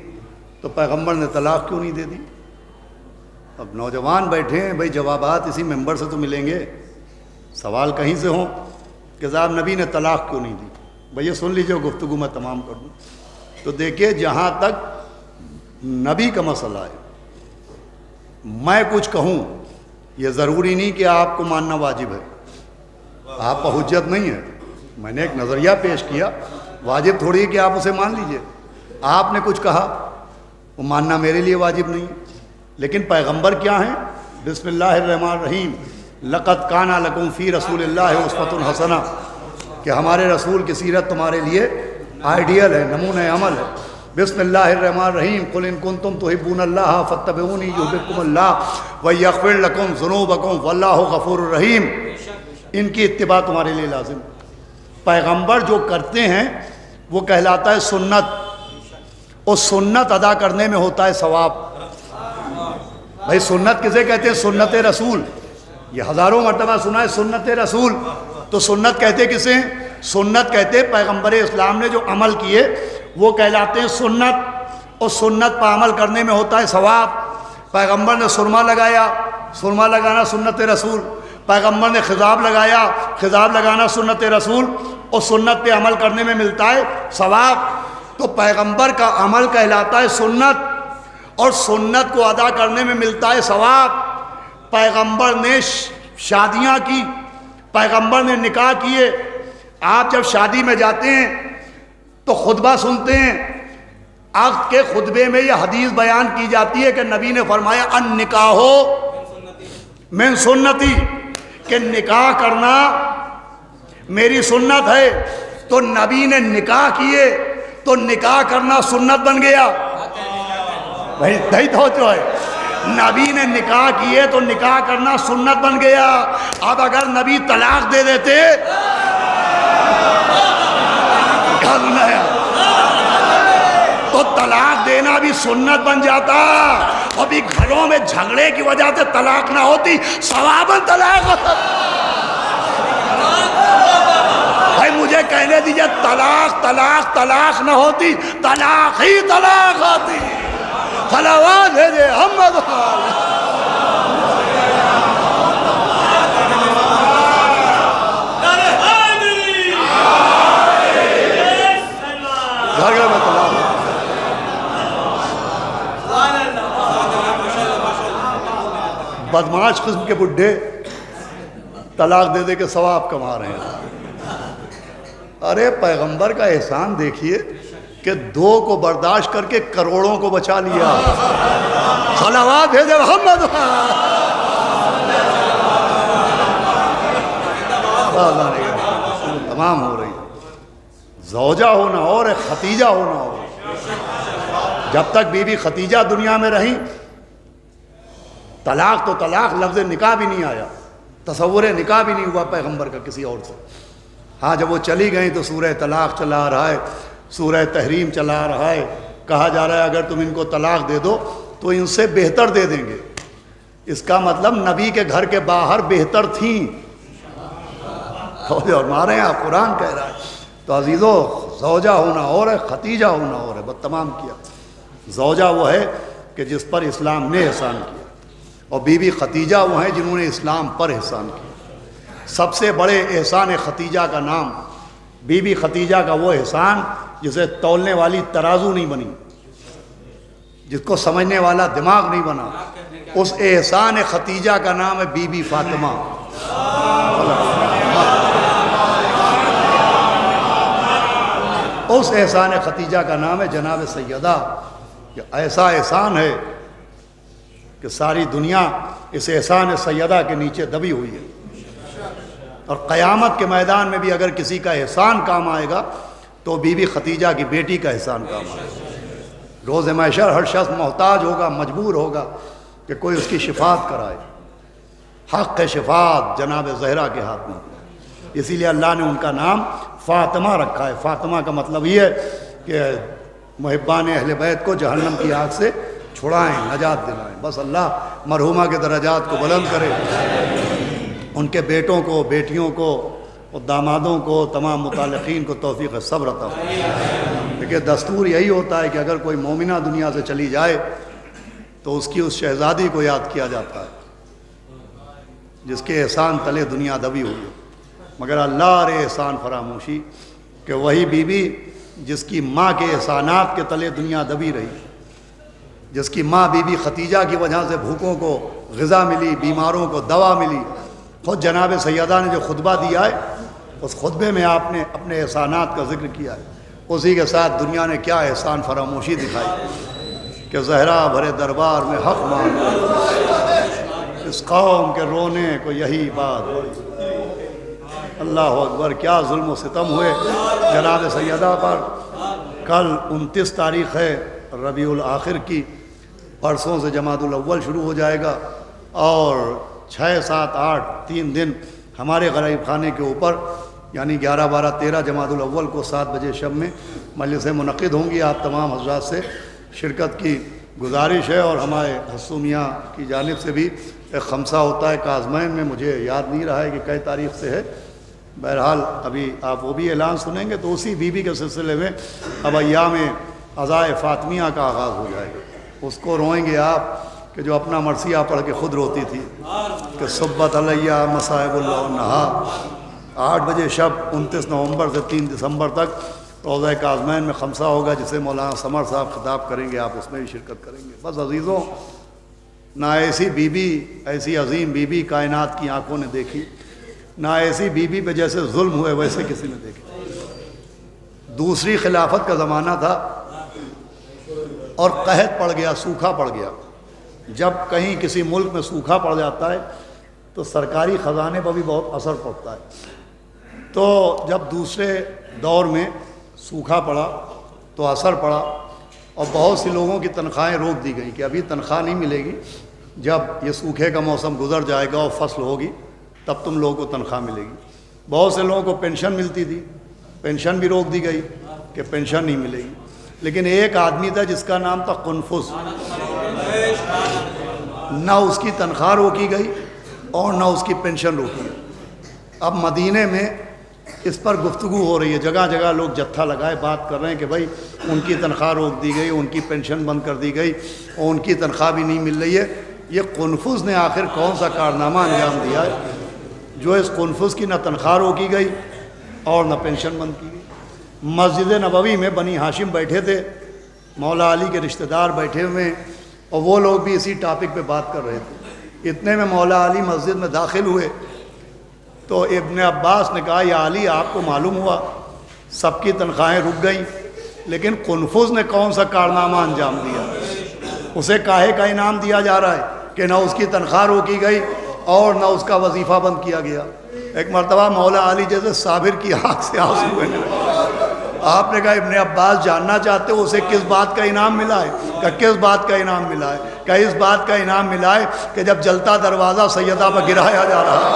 تو پیغمبر نے طلاق کیوں نہیں دے دی. اب نوجوان بیٹھے ہیں بھائی، جوابات اسی ممبر سے تو ملیں گے، سوال کہیں سے ہوں کہ صاحب نبی نے طلاق کیوں نہیں دی. بھئی سن لیجیے، گفتگو میں تمام کر دوں. تو دیکھیے جہاں تک نبی کا مسئلہ ہے، میں کچھ کہوں یہ ضروری نہیں کہ آپ کو ماننا واجب ہے، آپ پر حجت نہیں ہے. میں نے ایک نظریہ پیش کیا، واجب تھوڑی ہے کہ آپ اسے مان لیجئے. آپ نے کچھ کہا، وہ ماننا میرے لیے واجب نہیں ہے. لیکن پیغمبر کیا ہیں؟ بسم اللہ الرحمن الرحیم، لقد کان لکم فی رسول اللہ اسوۃ حسنہ، کہ ہمارے رسول کی سیرت تمہارے لیے آئیڈیل ہے، نمونہ عمل ہے۔ بسم اللہ الرحمن الرحیم، قل ان کنتم تحبون اللہ فاتبعونی یحببکم اللہ ویغفر لکم ذنوبکم واللہ غفور الرحیم۔ ان کی اتباع تمہارے لیے لازم۔ پیغمبر جو کرتے ہیں وہ کہلاتا ہے سنت، اور سنت ادا کرنے میں ہوتا ہے ثواب۔ بھائی سنت کسے کہتے ہیں؟ سنت رسول، یہ ہزاروں مرتبہ سنا ہے سنت رسول۔ تو سنت کہتے کسے ہیں؟ سنت کہتے پیغمبر اسلام نے جو عمل کیے وہ کہلاتے ہیں سنت، اور سنت پر عمل کرنے میں ہوتا ہے ثواب۔ پیغمبر نے سرما لگایا، سرما لگانا سنت رسول۔ پیغمبر نے خضاب لگایا، خضاب لگانا سنت رسول، اور سنت پہ عمل کرنے میں ملتا ہے ثواب۔ تو پیغمبر کا عمل کہلاتا ہے سنت، اور سنت کو ادا کرنے میں ملتا ہے ثواب۔ پیغمبر نے شادیاں کی، پیغمبر نے نکاح کیے۔ آپ جب شادی میں جاتے ہیں تو خطبہ سنتے ہیں، عقد کے خطبے میں یہ حدیث بیان کی جاتی ہے کہ نبی نے فرمایا النکاح من سنتی، کہ نکاح کرنا میری سنت ہے۔ تو نبی نے نکاح کیے تو نکاح کرنا سنت بن گیا۔ بھائی صحیح تو ہے، نبی نے نکاح کیے تو نکاح کرنا سنت بن گیا۔ اب اگر نبی طلاق دے دیتے تو طلاق دینا بھی سنت بن جاتا، اور بھی گھروں میں جھگڑے کی وجہ سے طلاق نہ ہوتی، ثواباً طلاق ہوتا۔ بھائی مجھے کہنے دیجئے، طلاق طلاق طلاق نہ ہوتی، طلاق ہی طلاق ہوتی۔ صلوات بھیجے محمد۔ جھگڑے میں طلاق، بدمعاش قسم کے بڈھے طلاق دے دے کے ثواب کما رہے ہیں۔ ارے پیغمبر کا احسان دیکھیے کہ 2 کو برداشت کر کے کروڑوں کو بچا لیا۔ صلوات بھیجے محمد۔ تمام ہو رہی، زوجہ ہونا اور ختیجہ ہونا اور۔ جب تک بی بی ختیجہ دنیا میں رہیں طلاق تو طلاق، لفظ نکاح بھی نہیں آیا، تصور نکاح بھی نہیں ہوا پیغمبر کا کسی اور سے۔ ہاں جب وہ چلی گئیں تو سورہ طلاق چلا آ رہا ہے، سورہ تحریم چلا آ رہا ہے، کہا جا رہا ہے اگر تم ان کو طلاق دے دو تو ان سے بہتر دے دیں گے۔ اس کا مطلب نبی کے گھر کے باہر بہتر تھیں، اور مارے ہیں آپ، قرآن کہہ رہا ہے۔ تو عزیزو، زوجہ ہونا اور ہے، ختیجہ ہونا اور ہے۔ بس تمام کیا۔ زوجہ وہ ہے کہ جس پر اسلام نے احسان کیا، اور بی بی ختیجہ وہ ہیں جنہوں نے اسلام پر احسان کیا۔ سب سے بڑے احسان ختیجہ کا نام، بی بی ختیجہ کا وہ احسان جسے تولنے والی ترازو نہیں بنی، جس کو سمجھنے والا دماغ نہیں بنا، اس احسان ختیجہ کا نام ہے بی بی فاطمہ۔ اس احسان ختیجہ کا نام ہے جناب سیدہ۔ کہ ایسا احسان ہے کہ ساری دنیا اس احسان سیدہ کے نیچے دبی ہوئی ہے، اور قیامت کے میدان میں بھی اگر کسی کا احسان کام آئے گا تو بی بی ختیجہ کی بیٹی کا احسان کام آئے گا۔ روز محشر ہر شخص محتاج ہوگا، مجبور ہوگا کہ کوئی اس کی شفاعت کرائے۔ حق شفاعت جناب زہرا کے ہاتھ میں، اسی لیے اللہ نے ان کا نام فاطمہ رکھا ہے۔ فاطمہ کا مطلب یہ ہے کہ محبان اہل بیت کو جہنم کی آگ سے چھڑائیں، نجات دلائیں۔ بس اللہ مرحومہ کے درجات کو بلند کرے، ان کے بیٹوں کو، بیٹیوں کو اور دامادوں کو، تمام متعلقین کو توفیق صبر عطا فرمائے۔ لیکن دستور یہی ہوتا ہے کہ اگر کوئی مومنہ دنیا سے چلی جائے تو اس کی اس شہزادی کو یاد کیا جاتا ہے جس کے احسان تلے دنیا دبی ہوئی ہے۔ مگر اللہ رے احسان فراموشی کہ وہی بی بی جس کی ماں کے احسانات کے تلے دنیا دبی رہی، جس کی ماں بی بی ختیجہ کی وجہ سے بھوکوں کو غذا ملی، بیماروں کو دوا ملی۔ خود جناب سیدہ نے جو خطبہ دیا ہے اس خطبے میں آپ نے اپنے احسانات کا ذکر کیا ہے۔ اسی کے ساتھ دنیا نے کیا احسان فراموشی دکھائی کہ زہرا بھرے دربار میں حق مان، اس قوم کے رونے کو یہی بات بڑی۔ اللہ اکبر، کیا ظلم و ستم ہوئے جناب سیدہ پر۔ کل 29 تاریخ ہے ربیع الاخر کی، پرسوں سے جمادی الاول شروع ہو جائے گا، اور 6، 7، 8 3 دن ہمارے غریب خانے کے اوپر، یعنی 11، 12، 13 جمادی الاول کو 7 بجے شب میں مجلسیں منعقد ہوں گی۔ آپ تمام حضرات سے شرکت کی گزارش ہے، اور ہمارے حسو میاں کی جانب سے بھی ایک خمسہ ہوتا ہے کاظمین میں، مجھے یاد نہیں رہا ہے کہ کئی تاریخ سے ہے، بہرحال ابھی آپ وہ بھی اعلان سنیں گے۔ تو اسی بی بی کے سلسلے میں اب ایام عزائے فاطمیہ کا آغاز ہو جائے گا۔ اس کو روئیں گے آپ کہ جو اپنا مرثیہ پڑھ کے خود روتی تھی کہ صبت علیہ مصائب اللہ النہار۔ 8 بجے شب 29 نومبر سے 3 دسمبر تک روضہ کاظمین میں خمسہ ہوگا، جسے مولانا سمر صاحب خطاب کریں گے، آپ اس میں بھی شرکت کریں گے۔ بس عزیزوں، نہ ایسی بی بی، ایسی عظیم بی بی کائنات کی آنکھوں نے دیکھی، نہ ایسی بی بی پہ جیسے ظلم ہوئے ویسے کسی نے دیکھے۔ دوسری خلافت کا زمانہ تھا اور قحط پڑ گیا، سوکھا پڑ گیا۔ جب کہیں کسی ملک میں سوکھا پڑ جاتا ہے تو سرکاری خزانے پر بھی بہت اثر پڑتا ہے۔ تو جب دوسرے دور میں سوکھا پڑا تو اثر پڑا، اور بہت سی لوگوں کی تنخواہیں روک دی گئیں کہ ابھی تنخواہ نہیں ملے گی، جب یہ سوکھے کا موسم گزر جائے گا اور فصل ہوگی تب تم لوگوں کو تنخواہ ملے گی۔ بہت سے لوگوں کو پینشن ملتی تھی، پینشن بھی روک دی گئی کہ پینشن نہیں ملے گی۔ لیکن ایک آدمی تھا جس کا نام تھا قنفذ، نہ اس کی تنخواہ روکی گئی اور نہ اس کی پینشن روکی گئی۔ اب مدینے میں اس پر گفتگو ہو رہی ہے، جگہ جگہ لوگ جتھا لگائے بات کر رہے ہیں کہ بھائی ان کی تنخواہ روک دی گئی، ان کی پینشن بند کر دی گئی، اور ان کی تنخواہ بھی نہیں مل رہی ہے۔ یہ قنفذ نے آخر کون سا کارنامہ انجام دیا ہے جو اس قنفذ کی نہ تنخواہ روکی گئی اور نہ پینشن بند کی گئی؟ مسجد نبوی میں بنی ہاشم بیٹھے تھے، مولا علی کے رشتہ دار بیٹھے ہوئے، اور وہ لوگ بھی اسی ٹاپک پہ بات کر رہے تھے۔ اتنے میں مولا علی مسجد میں داخل ہوئے تو ابن عباس نے کہا، یا علی آپ کو معلوم ہوا سب کی تنخواہیں رک گئیں، لیکن قنفذ نے کون سا کارنامہ انجام دیا؟ اسے کاہے کا انعام دیا جا رہا ہے کہ نہ اس کی تنخواہ روکی گئی اور نہ اس کا وظیفہ بند کیا گیا۔ ایک مرتبہ مولا علی جیسے صابر کی آنکھ سے آنسو بہنے لگے۔ آپ نے کہا ابن عباس جاننا چاہتے ہو اسے کس بات کا انعام ملا ہے؟ کہ کس بات کا انعام ملا ہے؟ کہ اس بات کا انعام ملا ہے کہ جب جلتا دروازہ سیدہ پر گرایا جا رہا ہے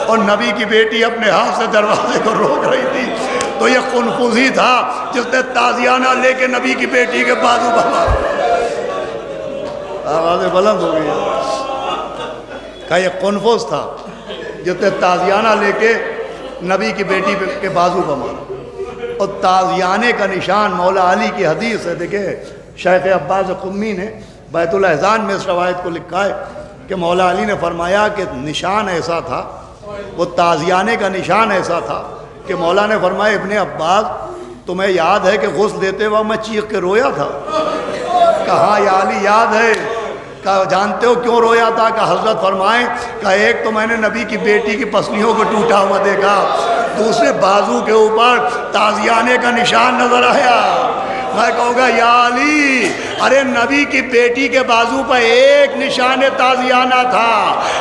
اور نبی کی بیٹی اپنے ہاتھ سے دروازے کو روک رہی تھی، تو یہ قنفذ ہی تھا جس نے تازیانہ لے کے نبی کی بیٹی کے بازو پر مارا۔ آوازیں بلند ہو گئی، کہ یہ قنفذ تھا جس نے تازیانہ لے کے نبی کی بیٹی کے بازو پر مارا۔ اور تازیانے کا نشان مولا علی کی حدیث ہے، دیکھیں شیخ عباس قمی نے بیت الاحزان میں اس روایت کو لکھا ہے کہ مولا علی نے فرمایا کہ نشان ایسا تھا، وہ تازیانے کا نشان ایسا تھا کہ مولا نے فرمایا، ابن عباس تمہیں یاد ہے کہ غسل دیتے وقت میں چیخ کے رویا تھا؟ کہا یا علی یاد ہے۔ کہا جانتے ہو کیوں رویا تھا؟ کہ حضرت فرمائیں کہ ایک تو میں نے نبی کی بیٹی کی پسلیوں کو ٹوٹا ہوا دیکھا، دوسرے بازو کے اوپر تازیانے کا نشان نظر آیا۔ میں کہوں گا یا علی، ارے نبی کی بیٹی کے بازو پر ایک نشان تازیانہ تھا،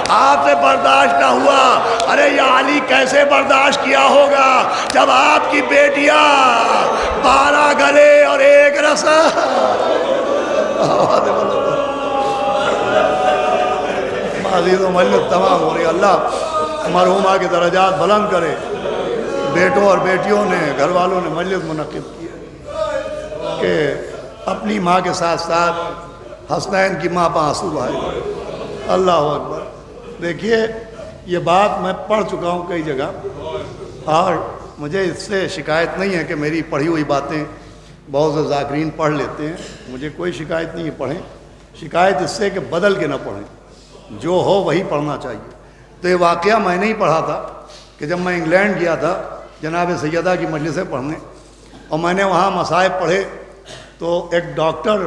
آپ سے برداشت نہ ہوا۔ ارے یا علی کیسے برداشت کیا ہوگا جب آپ کی بیٹیاں 12 گلے اور 1 رسا۔ عزیز و مجلس تمام ہو رہی، اللہ مرحومہ کے درجات بلند کرے۔ بیٹوں اور بیٹیوں نے، گھر والوں نے مجلس منعقد کی کہ اپنی ماں کے ساتھ ساتھ حسنین کی ماں پہ آنسو بہائے۔ اللہ اکبر۔ دیکھیے یہ بات میں پڑھ چکا ہوں کئی جگہ، اور مجھے اس سے شکایت نہیں ہے کہ میری پڑھی ہوئی باتیں بہت سے ذاکرین پڑھ لیتے ہیں، مجھے کوئی شکایت نہیں ہے، پڑھیں۔ شکایت اس سے کہ بدل کے نہ پڑھیں، جو ہو وہی پڑھنا چاہیے۔ تو یہ واقعہ میں نے ہی پڑھا تھا کہ جب میں انگلینڈ گیا تھا جناب سیدہ کی مجلسیں پڑھنے، اور میں نے وہاں مصائب پڑھے، تو ایک ڈاکٹر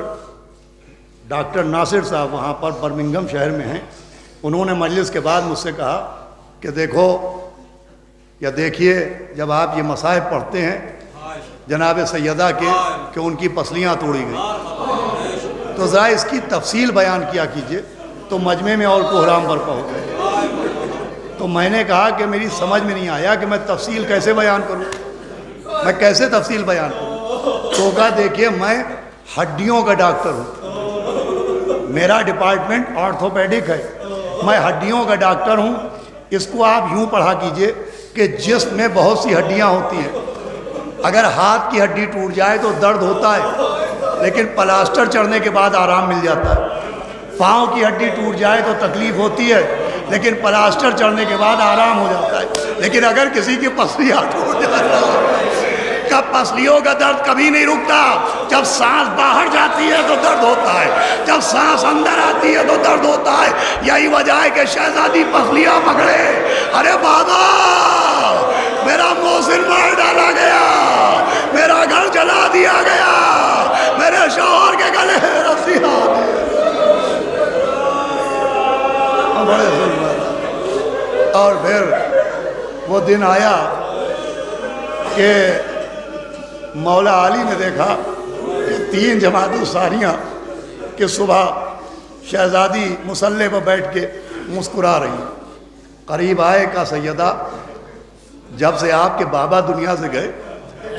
ناصر صاحب وہاں پر برمنگھم شہر میں ہیں، انہوں نے مجلس کے بعد مجھ سے کہا کہ دیکھو یا دیکھیے، جب آپ یہ مصائب پڑھتے ہیں جناب سیدہ کے کہ ان کی پسلیاں توڑی گئی، تو ذرا اس کی تفصیل بیان کیا کیجئے تو مجمع میں اور کوہرام برپا ہو گئے۔ تو میں نے کہا کہ میری سمجھ میں نہیں آیا کہ میں تفصیل کیسے بیان کروں، میں کیسے تفصیل بیان کروں؟ تو کہا دیکھیے میں ہڈیوں کا ڈاکٹر ہوں، میرا ڈپارٹمنٹ آرتھوپیڈک ہے، میں ہڈیوں کا ڈاکٹر ہوں۔ اس کو آپ یوں پڑھا کیجئے کہ جسم میں بہت سی ہڈیاں ہوتی ہیں، اگر ہاتھ کی ہڈی ٹوٹ جائے تو درد ہوتا ہے لیکن پلاسٹر چڑھنے کے بعد آرام مل جاتا ہے، پاؤں کی ہڈی ٹوٹ جائے تو تکلیف ہوتی ہے لیکن پلاسٹر چڑھنے کے بعد آرام ہو جاتا ہے، لیکن اگر کسی کی پسلیاں ٹوٹ جاتا ہے، پسلیوں کا درد کبھی نہیں رکتا، جب سانس باہر جاتی ہے تو درد ہوتا ہے، جب سانس اندر آتی ہے تو درد ہوتا ہے۔ یہی وجہ ہے کہ شہزادی پسلیاں پکڑے، ارے بابا میرا محسن مار ڈالا گیا، میرا گھر جلا دیا گیا، میرے شوہر کے گلے رسی آ گئی۔ بڑے ظلم، اور پھر وہ دن آیا کہ مولا علی نے دیکھا کہ 3 جماعت الساریاں کہ صبح شہزادی مصلی پر بیٹھ کے مسکرا رہی ہیں۔ قریب آئے کہا سیدہ جب سے آپ کے بابا دنیا سے گئے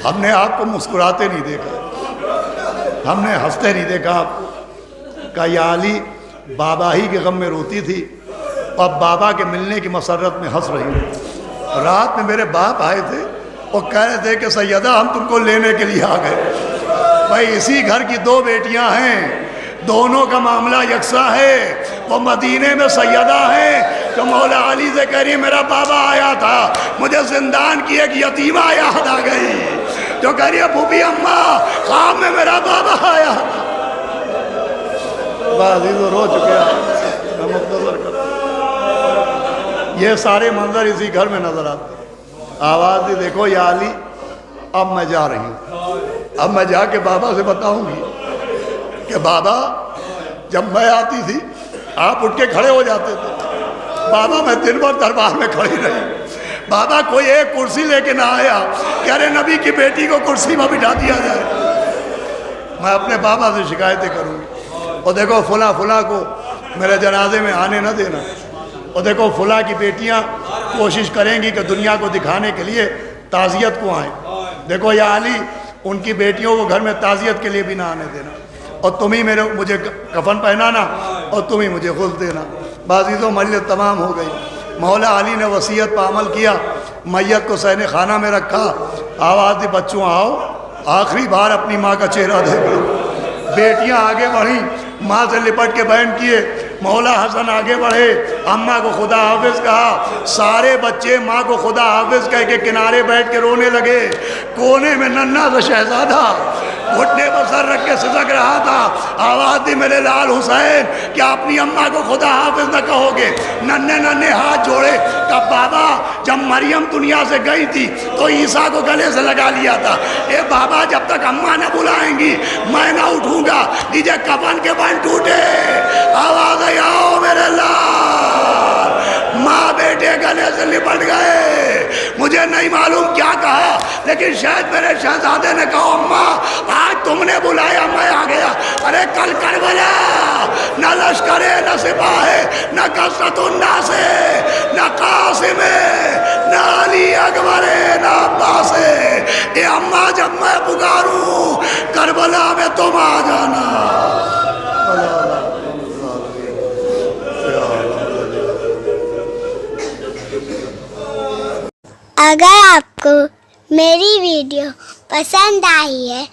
ہم نے آپ کو مسکراتے نہیں دیکھا، ہم نے ہنستے نہیں دیکھا آپ کو۔ کہا یا علی بابا ہی کے غم میں روتی تھی، اب بابا کے ملنے کی مسرت میں ہنس رہی ہوں۔ رات میں میرے باپ آئے تھے، وہ کہہ رہے تھے کہ سیدہ ہم تم کو لینے کے لیے آ گئے۔ بھائی اسی گھر کی 2 بیٹیاں ہیں، دونوں کا معاملہ یکساں ہے۔ وہ مدینے میں سیدہ ہیں جو مولا علی سے کہہ رہی میرا بابا آیا تھا، مجھے زندان کی ایک یتیمہ یاد آ گئی جو کہہ رہی ہے پھوپھی اماں خواب میں میرا بابا آیا تھا۔ بازی تو رو چکے ہیں، میں مختصر کرتا ہوں۔ یہ سارے منظر اسی گھر میں نظر آتے ہیں۔ آواز دی دیکھو یا علی اب میں جا رہی ہوں، اب میں جا کے بابا سے بتاؤں گی کہ بابا جب میں آتی تھی آپ اٹھ کے کھڑے ہو جاتے تھے، بابا میں دن بھر دربار میں کھڑی رہی، بابا کوئی ایک کرسی لے کے نہ آیا کہ ارے نبی کی بیٹی کو کرسی میں بٹھا دیا جائے۔ میں اپنے بابا سے شکایتیں کروں گی، اور دیکھو فلاں فلاں کو میرے جنازے میں آنے نہ دینا، اور دیکھو فلاں کی بیٹیاں کوشش کریں گی کہ دنیا کو دکھانے کے لیے تعزیت کو آئیں، دیکھو یا علی ان کی بیٹیوں کو گھر میں تعزیت کے لیے بھی نہ آنے دینا، اور تم ہی مجھے کفن پہنانا اور تم ہی مجھے غسل دینا۔ بازیزوں مجلس تمام ہو گئی، مولا علی نے وصیت پر عمل کیا، میت کو صحن خانہ میں رکھا، آواز دی بچوں آؤ آخری بار اپنی ماں کا چہرہ دیکھو۔ بیٹیاں آگے بڑھیں، ماں سے لپٹ کے بیان کیے، مولا حسن آگے بڑھے، اماں کو خدا حافظ کہا، سارے بچے ماں کو خدا حافظ کہہ کے کنارے بیٹھ کے رونے لگے۔ کونے میں ننھا سا شہزادہ گھٹنے پر سر رکھ کے سسک رہا تھا، آواز دی میرے لال حسین کیا اپنی اماں کو خدا حافظ نہ کہو گے؟ ننھے ننھے ہاتھ جوڑے، کہا بابا جب مریم دنیا سے گئی تھی تو عیسیٰ کو گلے سے لگا لیا تھا، اے بابا جب تک اماں نہ بلائیں گی میں نہ اٹھوں گا۔ دیجئے کفن کے بند ٹوٹے، آواز آؤ میرے لال، ماں بیٹے گلے سے لپٹ گئے۔ مجھے نہیں معلوم کیا کہا لیکن شاید میرے شہزادے نے کہا اماں آج تم نے بلایا میں آ گیا۔ ارے کل کربلا نہ لشکر نہ سپاہ نہ کثرت الناس نہ قاسم نہ علی اکبر نہ عباس، اے اماں جب میں پکاروں کربلا میں تم آ جانا۔ اگر آپ کو میری ویڈیو پسند آئی ہے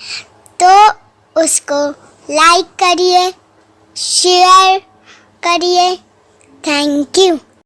تو اس کو لائک کریے، شیئر کریے۔ Thank you.